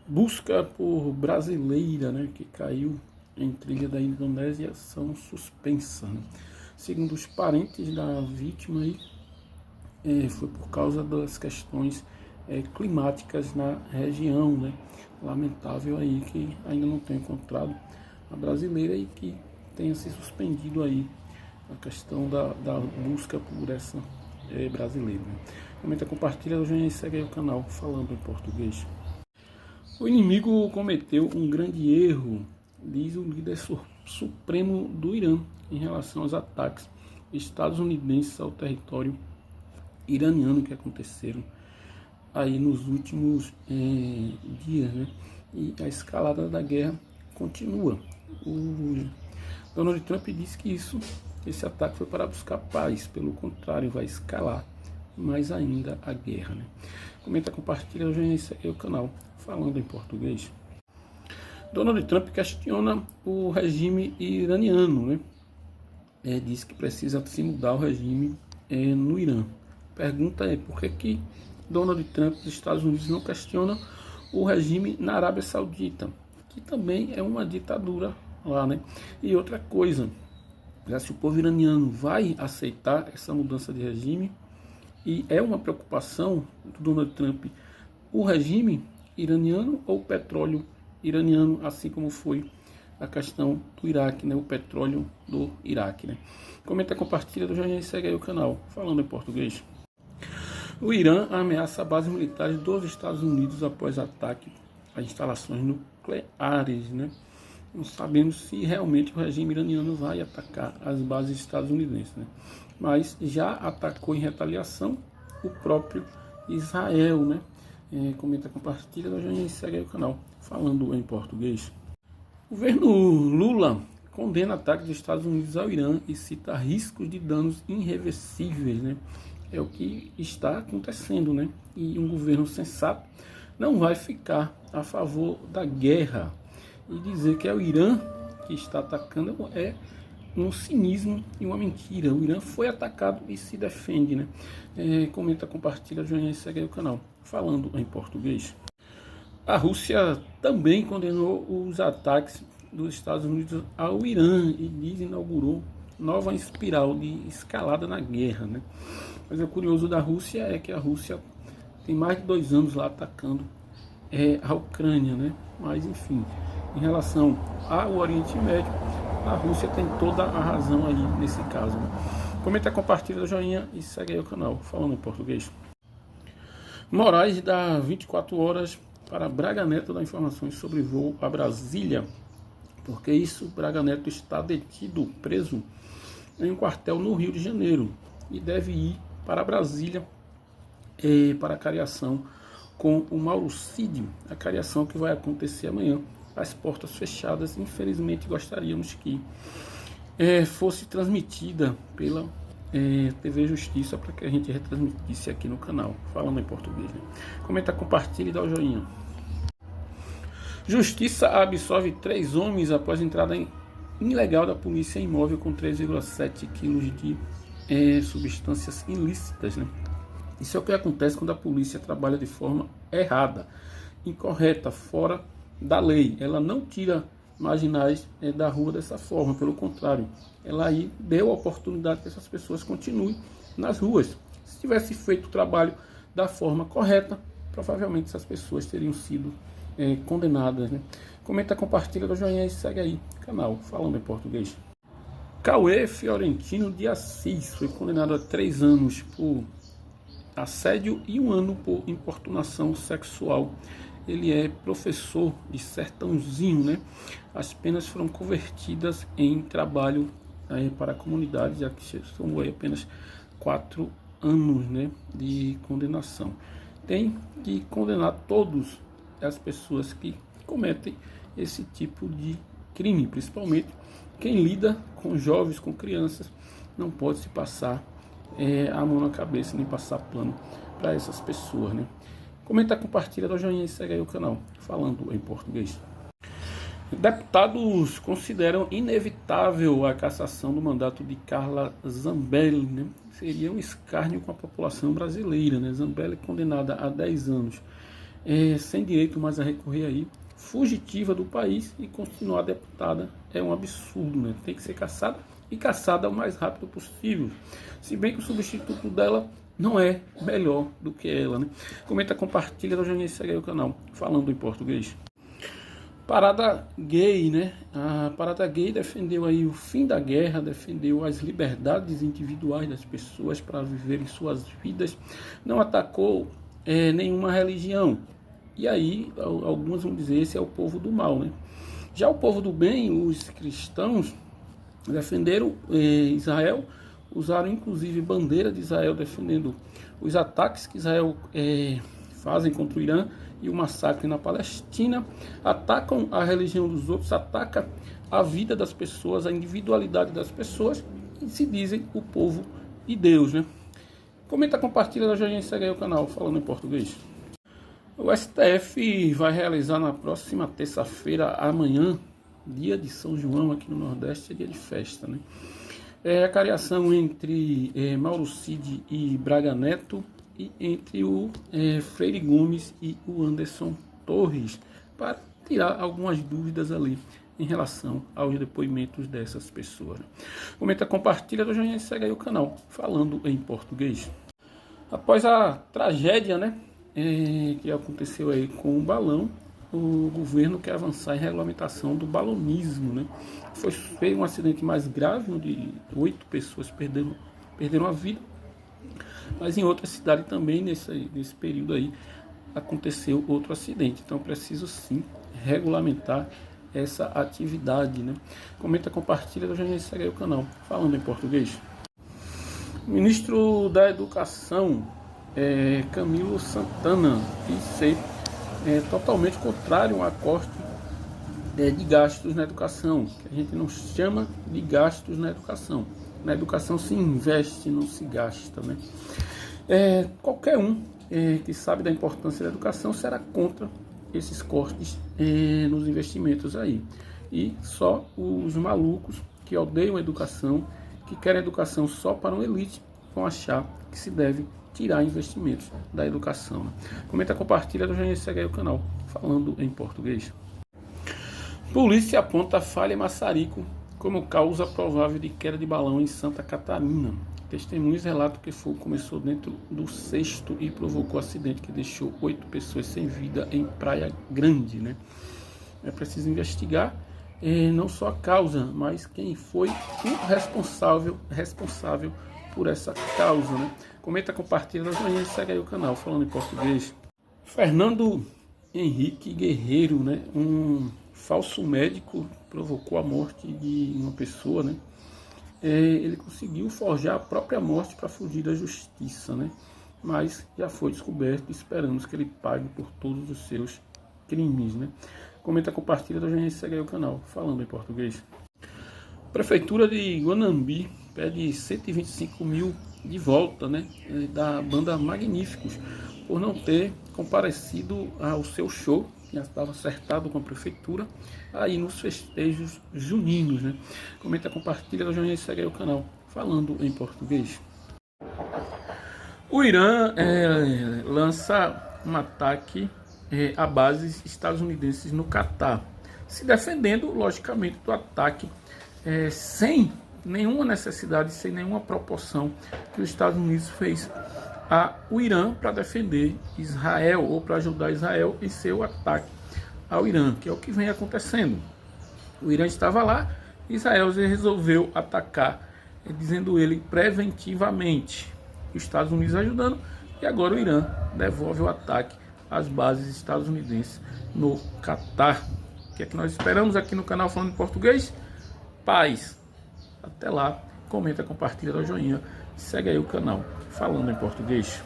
Busca por brasileira, né, que caiu em trilha da Indonésia são suspensas, né? Segundo os parentes da vítima, aí, foi por causa das questões climáticas na região, né? Lamentável aí que ainda não tenha encontrado a brasileira e que tenha se suspendido aí a questão da busca por essa brasileira, né? Comenta, compartilha, e segue aí o canal Falando em Português. O inimigo cometeu um grande erro, diz o líder supremo do Irã, em relação aos ataques estadunidenses ao território iraniano que aconteceram aí nos últimos dias, né? E a escalada da guerra continua. O Donald Trump disse que esse ataque foi para buscar paz, pelo contrário, vai escalar mais ainda a guerra, né? Comenta, compartilha, esse aqui é o canal Falando em Português. Donald Trump questiona o regime iraniano, né? Diz que precisa se mudar o regime no Irã. Pergunta é por que Donald Trump dos Estados Unidos não questiona o regime na Arábia Saudita, que também é uma ditadura lá, né? E outra coisa, se o povo iraniano vai aceitar essa mudança de regime, e é uma preocupação do Donald Trump o regime iraniano ou o petróleo iraniano, assim como foi a questão do Iraque, né? O petróleo do Iraque, né? Comenta, compartilha, do jornal e segue aí o canal Falando em Português. O Irã ameaça a base militar dos Estados Unidos após ataque a instalações nucleares, né? Não sabemos se realmente o regime iraniano vai atacar as bases estadunidenses, né? Mas já atacou em retaliação o próprio Israel, né? Comenta, compartilha, e segue aí o canal Falando em Português. O governo Lula condena ataques dos Estados Unidos ao Irã e cita riscos de danos irreversíveis, né? É o que está acontecendo, né? E um governo sensato não vai ficar a favor da guerra, e dizer que é o Irã que está atacando é um cinismo e uma mentira. O Irã foi atacado e se defende, né? Comenta, compartilha, e segue aí o canal Falando em Português. A Rússia também condenou os ataques dos Estados Unidos ao Irã e inaugurou nova espiral de escalada na guerra, né? Mas o curioso da Rússia é que a Rússia tem mais de 2 anos lá atacando a Ucrânia, né? Mas enfim, em relação ao Oriente Médio, a Rússia tem toda a razão aí nesse caso, né? Comenta, compartilha, o joinha e segue aí o canal Falando em Português. Moraes dá 24 horas para Braga Neto dar informações sobre voo a Brasília. Porque isso, Braga Neto está detido, preso em um quartel no Rio de Janeiro e deve ir para Brasília para a cariação com o Mauro Cid, a cariação que vai acontecer amanhã, às portas fechadas. Infelizmente gostaríamos que fosse transmitida pela TV Justiça, para que a gente retransmitisse aqui no canal Falando em Português, né? Comenta, compartilha e dá o joinha. Justiça absolve 3 homens após entrada ilegal da polícia em imóvel com 3,7 quilos de substâncias ilícitas, né? Isso é o que acontece quando a polícia trabalha de forma errada, incorreta, fora da lei. Ela não tira marginais da rua dessa forma, pelo contrário, ela aí deu a oportunidade que essas pessoas continuem nas ruas. Se tivesse feito o trabalho da forma correta, provavelmente essas pessoas teriam sido condenadas, né? Comenta, compartilha, do joinha e segue aí o canal Falando em Português. Cauê Fiorentino de Assis foi condenado a 3 anos por assédio e 1 ano por importunação sexual. Ele é professor de Sertãozinho, né? As penas foram convertidas em trabalho para a comunidade, já que são apenas 4 anos, né, de condenação. Tem que condenar todas as pessoas que cometem esse tipo de crime, principalmente quem lida com jovens, com crianças. Não pode se passar a mão na cabeça, nem passar plano para essas pessoas, né? Comenta, compartilha, dá o joinha e segue aí o canal Falando em Português. Deputados consideram inevitável a cassação do mandato de Carla Zambelli, né? Seria um escárnio com a população brasileira, né? Zambelli condenada a 10 anos sem direito mais a recorrer aí, fugitiva do país e continuar deputada é um absurdo, né? Tem que ser caçada e caçada o mais rápido possível. Se bem que o substituto dela não é melhor do que ela, né? Comenta, compartilha, e segue aí o canal falando em português. Parada gay, né? A Parada Gay defendeu aí o fim da guerra, defendeu as liberdades individuais das pessoas para viverem suas vidas, não atacou nenhuma religião. E aí, alguns vão dizer, esse é o povo do mal, né? Já o povo do bem, os cristãos, defenderam Israel, usaram inclusive bandeira de Israel defendendo os ataques que Israel fazem contra o Irã e o massacre na Palestina, atacam a religião dos outros, atacam a vida das pessoas, a individualidade das pessoas e se dizem o povo de Deus, né? Comenta, compartilha, e segue aí o canal falando em português. O STF vai realizar na próxima terça-feira, amanhã, dia de São João aqui no Nordeste, é dia de festa, né? A cariação entre Mauro Cid e Braga Neto e entre o Freire Gomes e o Anderson Torres, para tirar algumas dúvidas ali em relação aos depoimentos dessas pessoas. Comenta, compartilha, e segue aí o canal falando em português. Após a tragédia, né, que aconteceu aí com o balão, o governo quer avançar em regulamentação do balonismo, né? Foi um acidente mais grave, onde 8 pessoas perderam a vida, mas em outra cidade também, nesse período aí, aconteceu outro acidente. Então, preciso sim regulamentar essa atividade, né? Comenta, compartilha, e segue aí o canal falando em português. O ministro da Educação, Camilo Santana, disse ser totalmente contrário a corte de gastos na educação, que a gente não chama de gastos na educação. Na educação se investe, não se gasta, né? Qualquer um que sabe da importância da educação será contra esses cortes nos investimentos aí. E só os malucos que odeiam a educação, que querem educação só para uma elite, vão achar que se deve tirar investimentos da educação, né? Comenta, compartilha, e segue aí o canal falando em português. Polícia aponta falha em Massarico como causa provável de queda de balão em Santa Catarina. Testemunhos relatam que o fogo começou dentro do cesto e provocou acidente que deixou 8 pessoas sem vida em Praia Grande, né? É preciso investigar não só a causa, mas quem foi o responsável por essa causa, né? Comenta, compartilha, e segue aí o canal falando em português. Fernando Henrique Guerreiro, né? Um falso médico provocou a morte de uma pessoa, né? Ele conseguiu forjar a própria morte para fugir da justiça, né? Mas já foi descoberto e esperamos que ele pague por todos os seus crimes, né? Comenta, compartilha, e segue aí o canal falando em português. Prefeitura de Guanambi pede 125 mil de volta, né, da banda Magníficos, por não ter comparecido ao seu show, que já estava acertado com a prefeitura, aí nos festejos juninos, né? Comenta, compartilha, e segue aí o canal falando em português. O Irã lança um ataque a bases estadunidenses no Catar, se defendendo, logicamente, do ataque sem nenhuma necessidade, sem nenhuma proporção que os Estados Unidos fez ao Irã para defender Israel ou para ajudar Israel em seu ataque ao Irã, que é o que vem acontecendo. O Irã estava lá, Israel resolveu atacar, dizendo ele preventivamente, os Estados Unidos ajudando, e agora o Irã devolve o ataque às bases estadunidenses no Catar. O que é que nós esperamos aqui no canal falando em português? Paz. Até lá, comenta, compartilha, dá joinha, segue aí o canal falando em português.